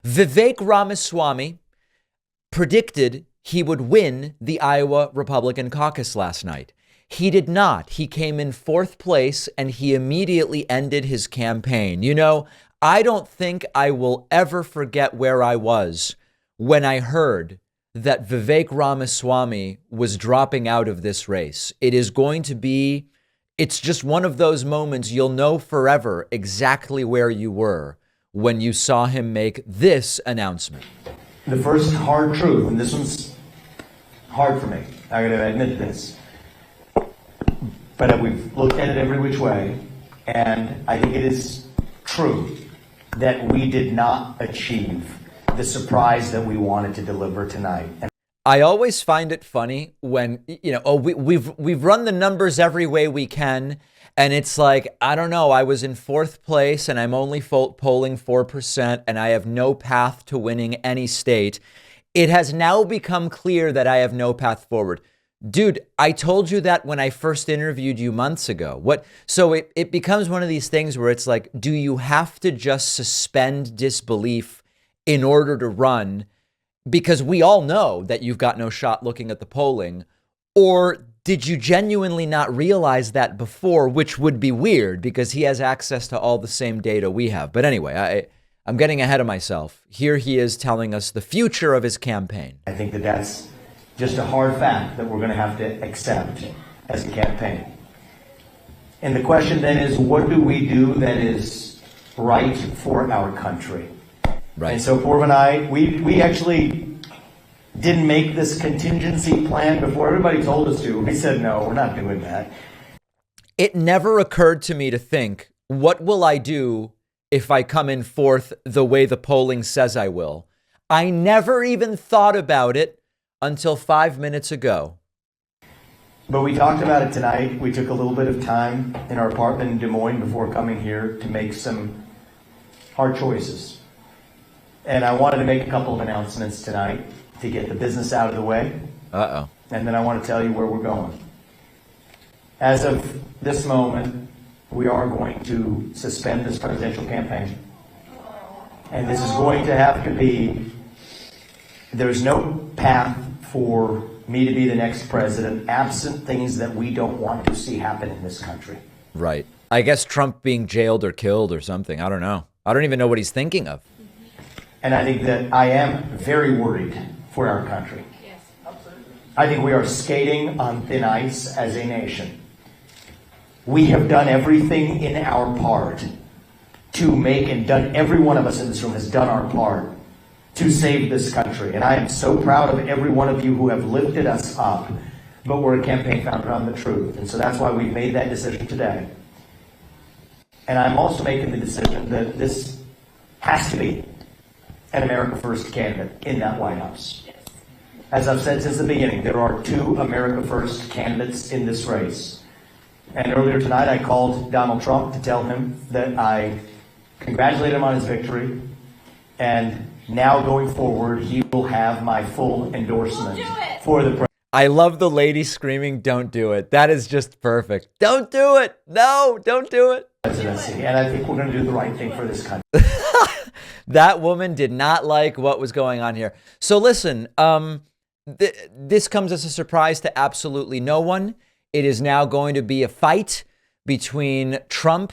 Vivek Ramaswamy predicted he would win the Iowa Republican caucus last night. He did not. He came in fourth place and he immediately ended his campaign. You know, I don't think I will ever forget where I was when I heard that Vivek Ramaswamy was dropping out of this race. It's just one of those moments you'll know forever exactly where you were when you saw him make this announcement. The first hard truth, and this one's hard for me, I gotta admit this, but we've looked at it every which way, and I think it is true that we did not achieve the surprise that we wanted to deliver tonight. And I always find it funny when, we've run the numbers every way we can. And it's like, I don't know, I was in fourth place and I'm only polling 4% and I have no path to winning any state. It has now become clear that I have no path forward. Dude, I told you that when I first interviewed you months ago. So it becomes one of these things where it's like, do you have to just suspend disbelief in order to run? Because we all know that you've got no shot looking at the polling. Or did you genuinely not realize that before, which would be weird because he has access to all the same data we have. But anyway, I'm getting ahead of myself. Here he is telling us the future of his campaign. I think that that's just a hard fact that we're going to have to accept as a campaign. And the question then is, what do we do that is right for our country? Right. And so Porv and I, we actually didn't make this contingency plan before everybody told us to. We said, no, we're not doing that. It never occurred to me to think, what will I do if I come in fourth the way the polling says I will? I never even thought about it until 5 minutes ago. But we talked about it tonight. We took a little bit of time in our apartment in Des Moines before coming here to make some hard choices. And I wanted to make a couple of announcements tonight to get the business out of the way. Uh-oh. And then I want to tell you where we're going. As of this moment, we are going to suspend this presidential campaign. And this is going to have to be, there's no path for me to be the next president absent things that we don't want to see happen in this country. Right. I guess Trump being jailed or killed or something. I don't know. I don't even know what he's thinking of. And I think that I am very worried for our country. Yes, absolutely. I think we are skating on thin ice as a nation. We have done everything in our part to make, and done, every one of us in this room has done our part to save this country. And I am so proud of every one of you who have lifted us up. But we're a campaign founded on the truth. And so that's why we've made that decision today. And I'm also making the decision that this has to be an America First candidate in that White House. As I've said since the beginning, there are two America First candidates in this race. And earlier tonight, I called Donald Trump to tell him that I congratulate him on his victory. And now going forward, he will have my full endorsement for the president. I love the lady screaming, "Don't do it." That is just perfect. Don't do it. No, don't do it. Presidency. And I think we're going to do the right thing for this country. That woman did not like what was going on here. So listen, this comes as a surprise to absolutely no one. It is now going to be a fight between Trump,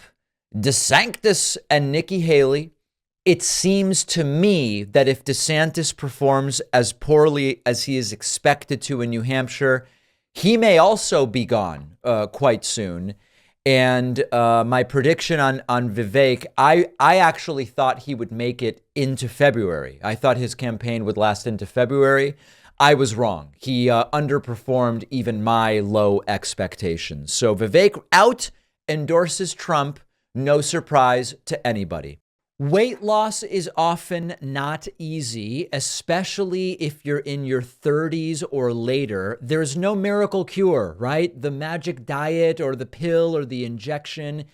DeSantis, and Nikki Haley. It seems to me that if DeSantis performs as poorly as he is expected to in New Hampshire, he may also be gone quite soon. And my prediction on Vivek, I actually thought he would make it into February. I thought his campaign would last into February. I was wrong. He underperformed even my low expectations. So Vivek out, endorses Trump. No surprise to anybody. Weight loss is often not easy, especially if you're in your 30s or later. There's no miracle cure, right? The magic diet or the pill or the injection.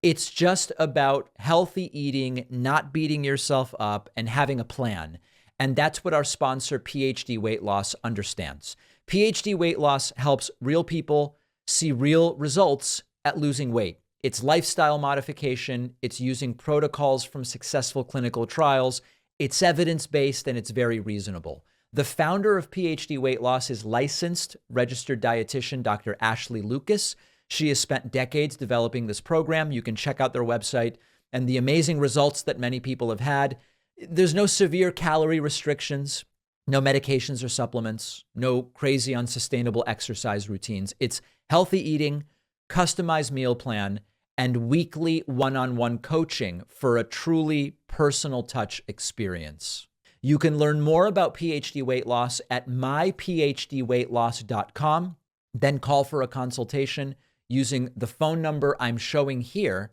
It's just about healthy eating, not beating yourself up, and having a plan. And that's what our sponsor, PhD Weight Loss, understands. PhD Weight Loss helps real people see real results at losing weight. It's lifestyle modification. It's using protocols from successful clinical trials. It's evidence-based and it's very reasonable. The founder of PhD Weight Loss is licensed registered dietitian, Dr. Ashley Lucas. She has spent decades developing this program. You can check out their website and the amazing results that many people have had. There's no severe calorie restrictions, no medications or supplements, no crazy unsustainable exercise routines. It's healthy eating, customized meal plan, and weekly one-on-one coaching for a truly personal touch experience. You can learn more about PhD weight loss at myphdweightloss.com, then call for a consultation using the phone number I'm showing here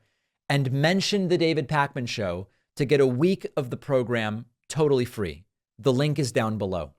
and mention the David Pakman Show to get a week of the program totally free. The link is down below.